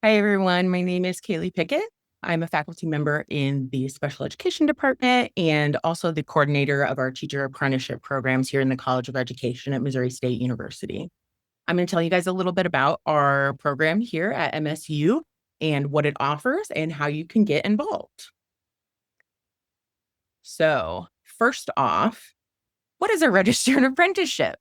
Hi, everyone. My name is Kaylee Pickett. I'm a faculty member in the special education department and also the coordinator of our teacher apprenticeship programs here in the College of Education at Missouri State University. I'm going to tell you guys a little bit about our program here at MSU and what it offers and how you can get involved. So, first off, what is a registered apprenticeship?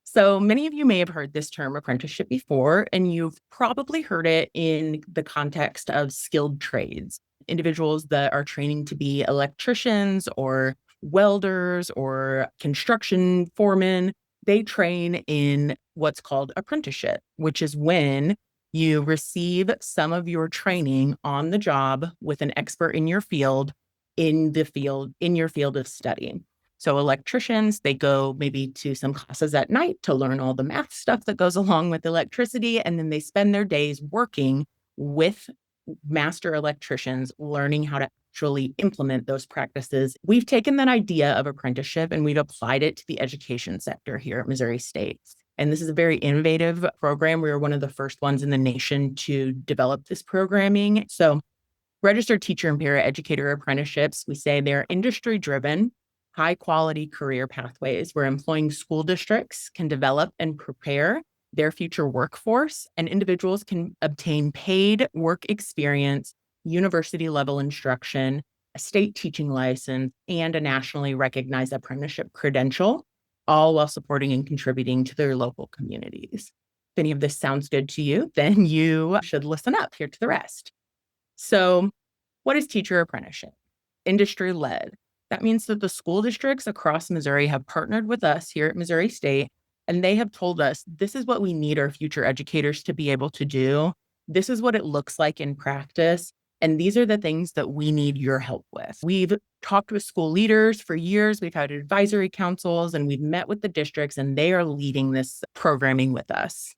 So many of you may have heard this term apprenticeship before, and you've probably heard it in the context of skilled trades, individuals that are training to be electricians or welders or construction foremen. They train in what's called apprenticeship, which is when you receive some of your training on the job with an expert in your field, in your field of study. So electricians, they go maybe to some classes at night to learn all the math stuff that goes along with electricity. And then they spend their days working with master electricians, learning how to actually implement those practices. We've taken that idea of apprenticeship and we've applied it to the education sector here at Missouri State. And this is a very innovative program. We were one of the first ones in the nation to develop this programming. So registered teacher and paraeducator apprenticeships, we say they're industry driven, high quality career pathways where employing school districts can develop and prepare their future workforce, and individuals can obtain paid work experience, university level instruction, a state teaching license, and a nationally recognized apprenticeship credential, all while supporting and contributing to their local communities. If any of this sounds good to you, then you should listen up here to the rest. So, what is teacher apprenticeship? Industry led. That means that the school districts across Missouri have partnered with us here at Missouri State, and they have told us this is what we need our future educators to be able to do. This is what it looks like in practice. And these are the things that we need your help with. We've talked with school leaders for years. We've had advisory councils and we've met with the districts, and they are leading this programming with us.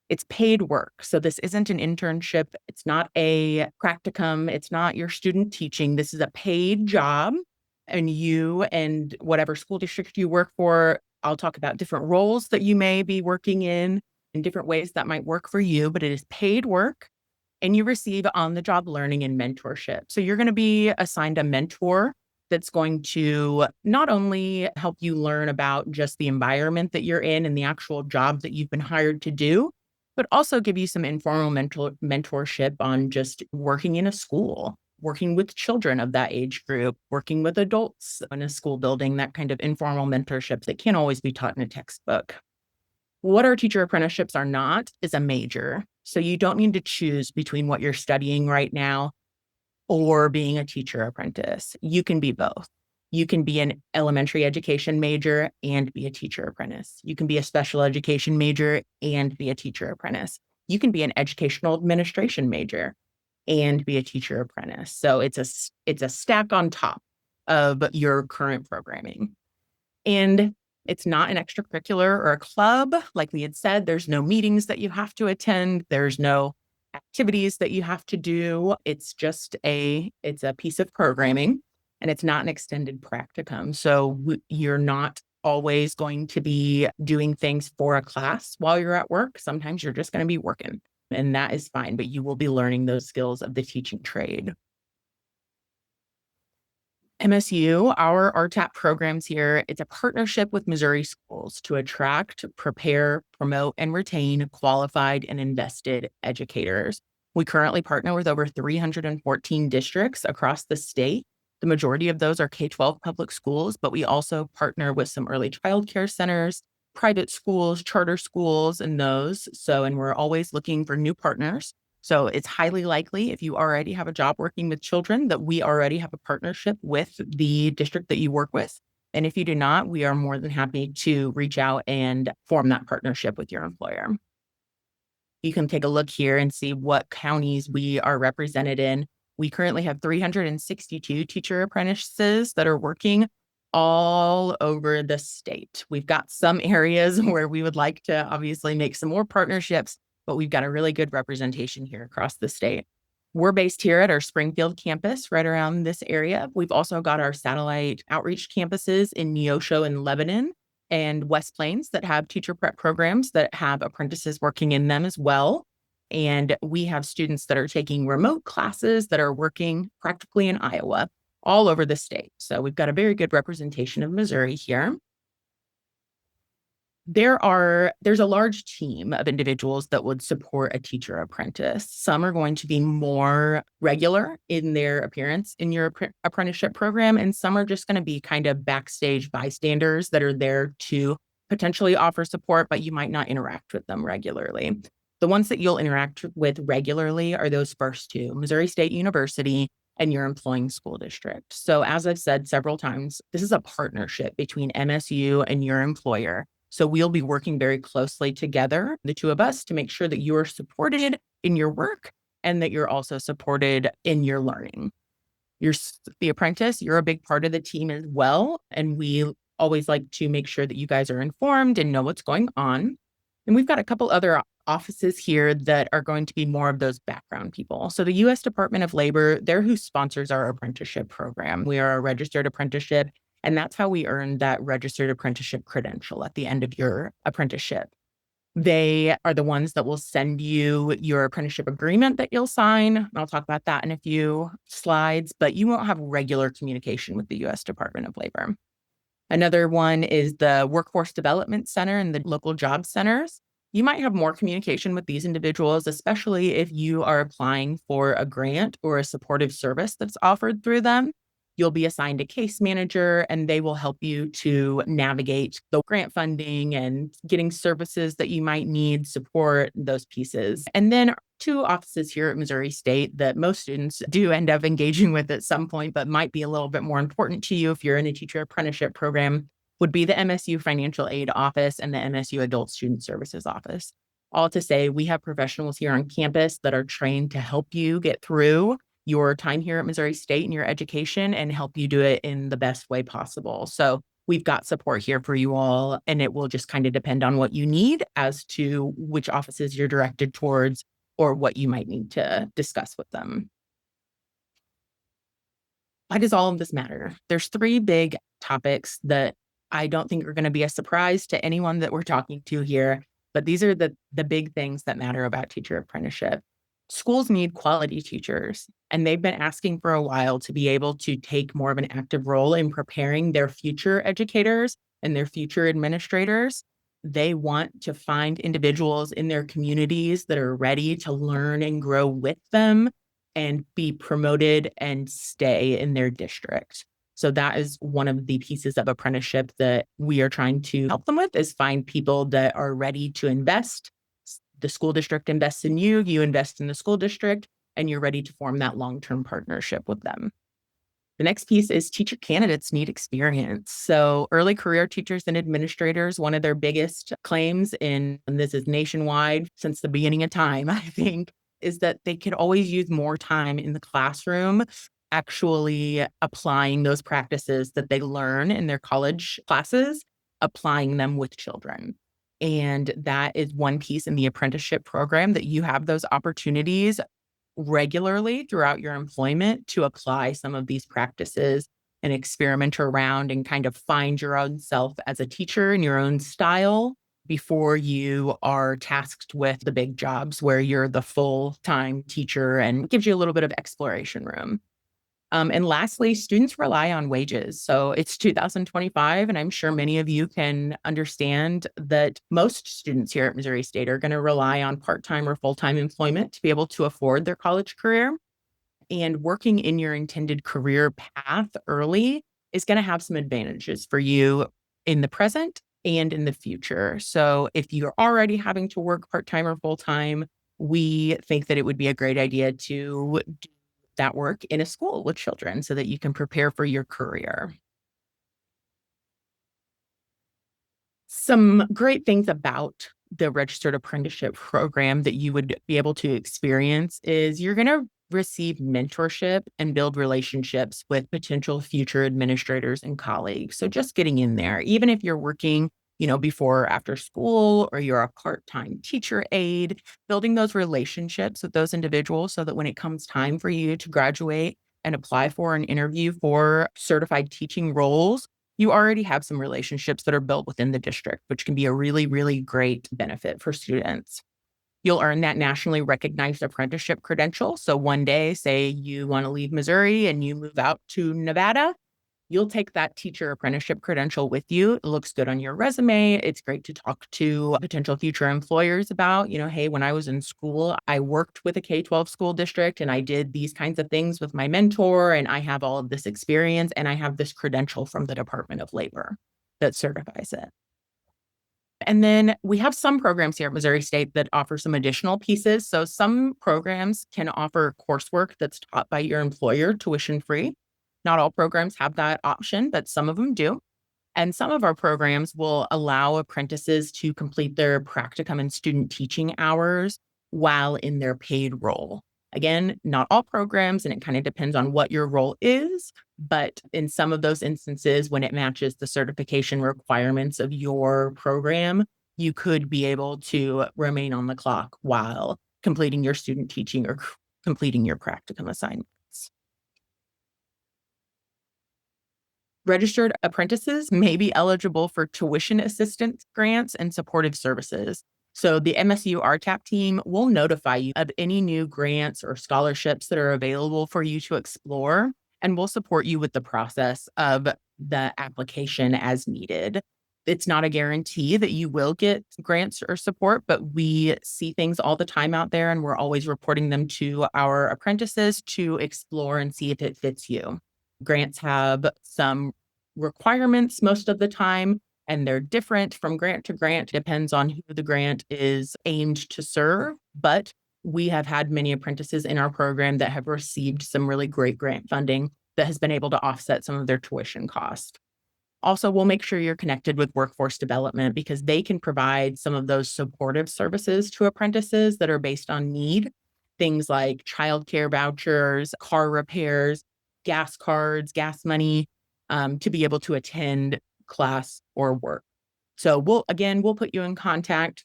It's paid work. So this isn't an internship. It's not a practicum. It's not your student teaching. This is a paid job. And you and whatever school district you work for, I'll talk about different roles that you may be working in and different ways that might work for you, but it is paid work and you receive on-the-job learning and mentorship. So you're going to be assigned a mentor that's going to not only help you learn about just the environment that you're in and the actual job that you've been hired to do, but also give you some informal mentorship on just working in a school, working with children of that age group, working with adults in a school building, that kind of informal mentorship that can't always be taught in a textbook. What our teacher apprenticeships are not is a major. So you don't need to choose between what you're studying right now or being a teacher apprentice. You can be both. You can be an elementary education major and be a teacher apprentice. You can be a special education major and be a teacher apprentice. You can be an educational administration major and be a teacher apprentice. So it's a stack on top of your current programming. And it's not an extracurricular or a club. Like we had said, there's no meetings that you have to attend. There's no activities that you have to do. It's a piece of programming, and it's not an extended practicum. So you're not always going to be doing things for a class while you're at work. Sometimes you're just going to be working, and that is fine, but you will be learning those skills of the teaching trade. MSU, our RTAP programs here, it's a partnership with Missouri schools to attract, prepare, promote, and retain qualified and invested educators. We currently partner with over 314 districts across the state. The majority of those are K-12 public schools, but we also partner with some early childcare centers, private schools, charter schools, and those. And we're always looking for new partners. So it's highly likely if you already have a job working with children that we already have a partnership with the district that you work with. And if you do not, we are more than happy to reach out and form that partnership with your employer. You can take a look here and see what counties we are represented in. We currently have 362 teacher apprentices that are working all over the state. We've got some areas where we would like to obviously make some more partnerships, but we've got a really good representation here across the state. We're based here at our Springfield campus, right around this area. We've also got our satellite outreach campuses in Neosho and Lebanon and West Plains that have teacher prep programs that have apprentices working in them as well. And we have students that are taking remote classes that are working practically in Iowa, all over the state. So we've got a very good representation of Missouri here. There's a large team of individuals that would support a teacher apprentice. Some are going to be more regular in their appearance in your apprenticeship program, and some are just going to be kind of backstage bystanders that are there to potentially offer support, but you might not interact with them regularly. The ones that you'll interact with regularly are those first two, Missouri State University and your employing school district. So as I've said several times, this is a partnership between MSU and your employer. So we'll be working very closely together, the two of us, to make sure that you are supported in your work and that you're also supported in your learning. You're the apprentice, you're a big part of the team as well. And we always like to make sure that you guys are informed and know what's going on. And we've got a couple other offices here that are going to be more of those background people. So the U.S. Department of Labor, they're who sponsors our apprenticeship program. We are a registered apprenticeship, and that's how we earn that registered apprenticeship credential at the end of your apprenticeship. They are the ones that will send you your apprenticeship agreement that you'll sign. And I'll talk about that in a few slides, but you won't have regular communication with the U.S. Department of Labor. Another one is the Workforce Development Center and the local job centers. You might have more communication with these individuals, especially if you are applying for a grant or a supportive service that's offered through them. You'll be assigned a case manager, and they will help you to navigate the grant funding and getting services that you might need, support, those pieces. And then two offices here at Missouri State that most students do end up engaging with at some point, but might be a little bit more important to you if you're in a teacher apprenticeship program, would be the MSU Financial Aid Office and the MSU Adult Student Services Office. All to say, we have professionals here on campus that are trained to help you get through your time here at Missouri State and your education and help you do it in the best way possible. So we've got support here for you all, and it will just kind of depend on what you need as to which offices you're directed towards or what you might need to discuss with them. Why does all of this matter? There's three big topics that I don't think are going to be a surprise to anyone that we're talking to here, but these are the big things that matter about teacher apprenticeship. Schools need quality teachers, and they've been asking for a while to be able to take more of an active role in preparing their future educators and their future administrators. They want to find individuals in their communities that are ready to learn and grow with them and be promoted and stay in their district. So that is one of the pieces of apprenticeship that we are trying to help them with, is find people that are ready to invest. The school district invests in you, you invest in the school district, and you're ready to form that long-term partnership with them. The next piece is teacher candidates need experience. So early career teachers and administrators, one of their biggest claims and this is nationwide since the beginning of time, I think, is that they could always use more time in the classroom actually applying those practices that they learn in their college classes, applying them with children. And that is one piece in the apprenticeship program, that you have those opportunities regularly throughout your employment to apply some of these practices and experiment around and kind of find your own self as a teacher and your own style before you are tasked with the big jobs where you're the full-time teacher, and gives you a little bit of exploration room. And lastly, students rely on wages. So it's 2025, and I'm sure many of you can understand that most students here at Missouri State are going to rely on part-time or full-time employment to be able to afford their college career. And working in your intended career path early is going to have some advantages for you in the present and in the future. So if you're already having to work part-time or full-time, we think that it would be a great idea to do that work in a school with children so that you can prepare for your career. Some great things about the registered apprenticeship program that you would be able to experience is you're going to receive mentorship and build relationships with potential future administrators and colleagues. So just getting in there, even if you're working, before or after school, or you're a part-time teacher aide, building those relationships with those individuals so that when it comes time for you to graduate and apply for an interview for certified teaching roles, you already have some relationships that are built within the district, which can be a really, really great benefit for students. You'll earn that nationally recognized apprenticeship credential. So one day, say you want to leave Missouri and you move out to Nevada, you'll take that teacher apprenticeship credential with you. It looks good on your resume. It's great to talk to potential future employers about, hey, when I was in school, I worked with a K-12 school district and I did these kinds of things with my mentor, and I have all of this experience and I have this credential from the Department of Labor that certifies it. And then we have some programs here at Missouri State that offer some additional pieces. So some programs can offer coursework that's taught by your employer tuition free. Not all programs have that option, but some of them do. And some of our programs will allow apprentices to complete their practicum and student teaching hours while in their paid role. Again, not all programs, and it kind of depends on what your role is. But in some of those instances, when it matches the certification requirements of your program, you could be able to remain on the clock while completing your student teaching or completing your practicum assignments. Registered apprentices may be eligible for tuition assistance grants and supportive services. So the MSU RTAP team will notify you of any new grants or scholarships that are available for you to explore, and will support you with the process of the application as needed. It's not a guarantee that you will get grants or support, but we see things all the time out there, and we're always reporting them to our apprentices to explore and see if it fits you. Grants have some requirements most of the time, and they're different from grant to grant. Depends on who the grant is aimed to serve. But we have had many apprentices in our program that have received some really great grant funding that has been able to offset some of their tuition costs. Also, we'll make sure you're connected with workforce development because they can provide some of those supportive services to apprentices that are based on need. Things like childcare vouchers, car repairs, gas cards, gas money, to be able to attend class or work. So we'll put you in contact,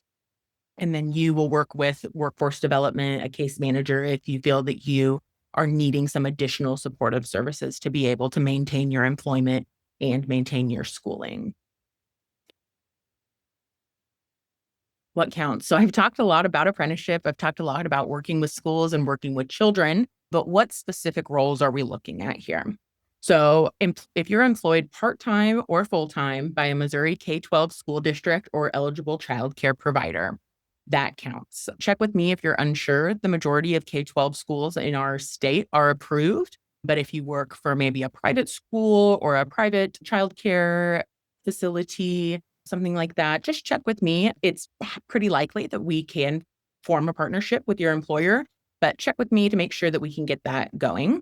and then you will work with workforce development, a case manager, if you feel that you are needing some additional supportive services to be able to maintain your employment and maintain your schooling. What counts? So I've talked a lot about apprenticeship. I've talked a lot about working with schools and working with children, but what specific roles are we looking at here? So if you're employed part-time or full-time by a Missouri K-12 school district or eligible child care provider, that counts. Check with me if you're unsure. The majority of K-12 schools in our state are approved, but if you work for maybe a private school or a private child care facility, something like that, just check with me. It's pretty likely that we can form a partnership with your employer, but check with me to make sure that we can get that going.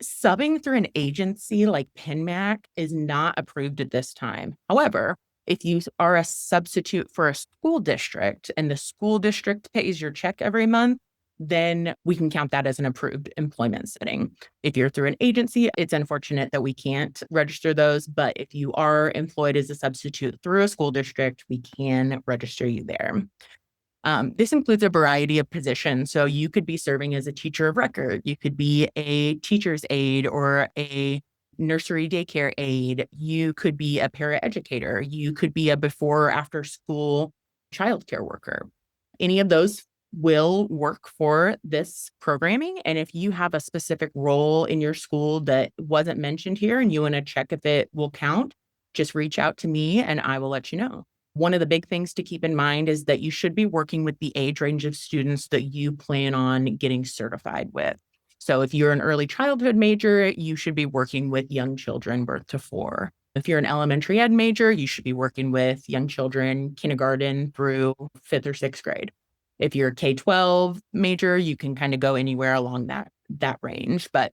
Subbing through an agency like PenMac is not approved at this time. However, if you are a substitute for a school district and the school district pays your check every month, then we can count that as an approved employment setting. If you're through an agency, it's unfortunate that we can't register those, but if you are employed as a substitute through a school district, we can register you there. This includes a variety of positions. So you could be serving as a teacher of record. You could be a teacher's aide or a nursery daycare aide. You could be a paraeducator. You could be a before or after school childcare worker. Any of those will work for this programming. And if you have a specific role in your school that wasn't mentioned here and you want to check if it will count, just reach out to me and I will let you know. One of the big things to keep in mind is that you should be working with the age range of students that you plan on getting certified with. So if you're an early childhood major, you should be working with young children birth to 4. If you're an elementary ed major, you should be working with young children kindergarten through 5th or 6th grade. If you're a K-12 major, you can kind of go anywhere along that range, but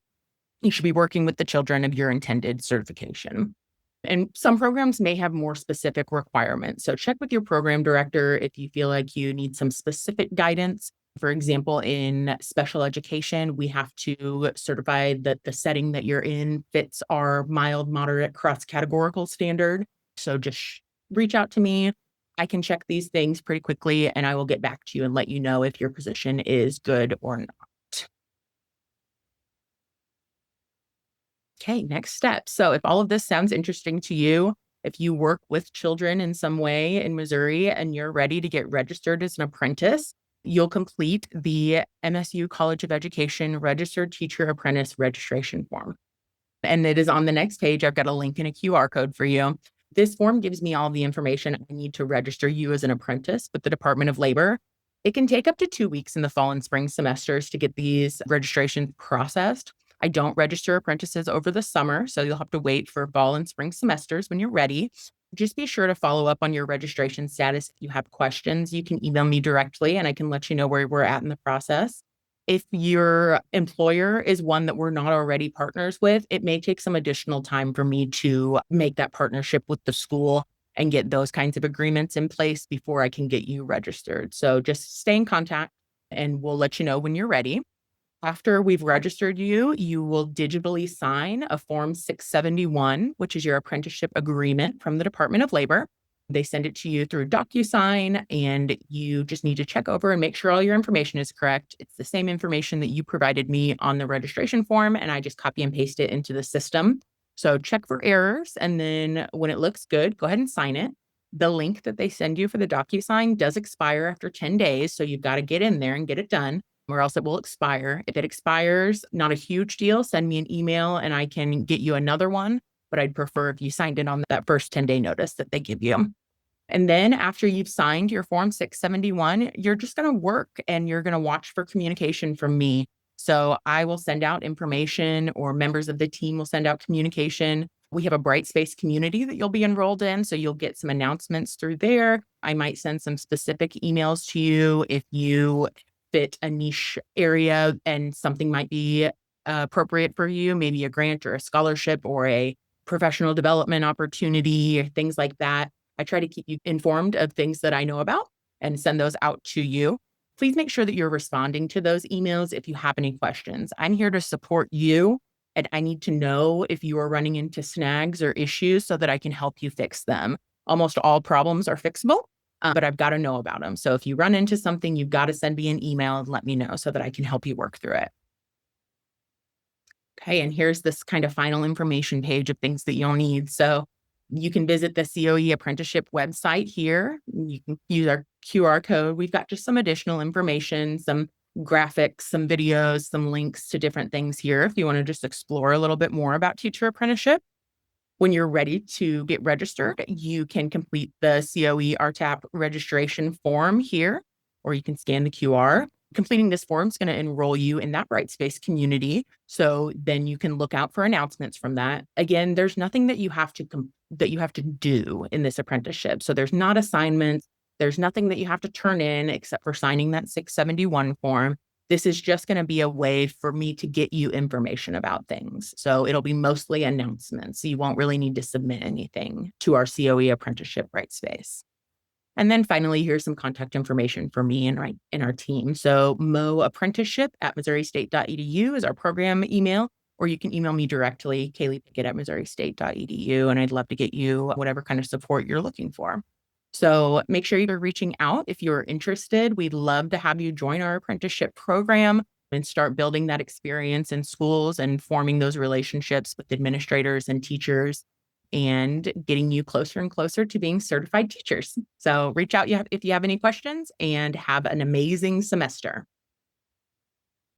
you should be working with the children of your intended certification. And some programs may have more specific requirements. So check with your program director if you feel like you need some specific guidance. For example, in special education, we have to certify that the setting that you're in fits our mild, moderate, cross-categorical standard. So just reach out to me. I can check these things pretty quickly, and I will get back to you and let you know if your position is good or not. Okay, next step. So if all of this sounds interesting to you, if you work with children in some way in Missouri and you're ready to get registered as an apprentice, you'll complete the MSU College of Education Registered Teacher Apprentice Registration Form. And it is on the next page. I've got a link and a QR code for you. This form gives me all the information I need to register you as an apprentice with the Department of Labor. It can take up to 2 weeks in the fall and spring semesters to get these registrations processed. I don't register apprentices over the summer, so you'll have to wait for fall and spring semesters when you're ready. Just be sure to follow up on your registration status. If you have questions, you can email me directly and I can let you know where we're at in the process. If your employer is one that we're not already partners with, it may take some additional time for me to make that partnership with the school and get those kinds of agreements in place before I can get you registered. So just stay in contact and we'll let you know when you're ready. After we've registered you, you will digitally sign a Form 671, which is your apprenticeship agreement from the Department of Labor. They send it to you through DocuSign, and you just need to check over and make sure all your information is correct. It's the same information that you provided me on the registration form, and I just copy and paste it into the system. So check for errors, and then when it looks good, go ahead and sign it. The link that they send you for the DocuSign does expire after 10 days, so you've got to get in there and get it done, or else it will expire. If it expires, not a huge deal, send me an email and I can get you another one, but I'd prefer if you signed in on that first 10-day notice that they give you. And then after you've signed your Form 671, you're just going to work and you're going to watch for communication from me. So I will send out information, or members of the team will send out communication. We have a Brightspace community that you'll be enrolled in, so you'll get some announcements through there. I might send some specific emails to you if you fit a niche area and something might be appropriate for you, maybe a grant or a scholarship or a professional development opportunity, or things like that. I try to keep you informed of things that I know about and send those out to you. Please make sure that you're responding to those emails if you have any questions. I'm here to support you, and I need to know if you are running into snags or issues so that I can help you fix them. Almost all problems are fixable, but I've got to know about them. So if you run into something, you've got to send me an email and let me know so that I can help you work through it. Okay, and here's this kind of final information page of things that you'll need. So you can visit the COE apprenticeship website here. You can use our QR code. We've got just some additional information, some graphics, some videos, some links to different things here if you want to just explore a little bit more about teacher apprenticeship. When you're ready to get registered, you can complete the COE RTAP registration form here, or you can scan the QR. Completing this form is going to enroll you in that Brightspace community. So then you can look out for announcements from that. Again, there's nothing that you have to do in this apprenticeship. So there's not assignments. There's nothing that you have to turn in except for signing that 671 form. This is just going to be a way for me to get you information about things. So it'll be mostly announcements. You won't really need to submit anything to our COE apprenticeship Brightspace. And then finally, here's some contact information for me and our team. So moapprenticeship@missouristate.edu is our program email, or you can email me directly, kaylee.pickett@missouristate.edu, and I'd love to get you whatever kind of support you're looking for. So make sure you're reaching out if you're interested. We'd love to have you join our apprenticeship program and start building that experience in schools and forming those relationships with administrators and teachers, and getting you closer and closer to being certified teachers. So reach out if you have any questions, and have an amazing semester.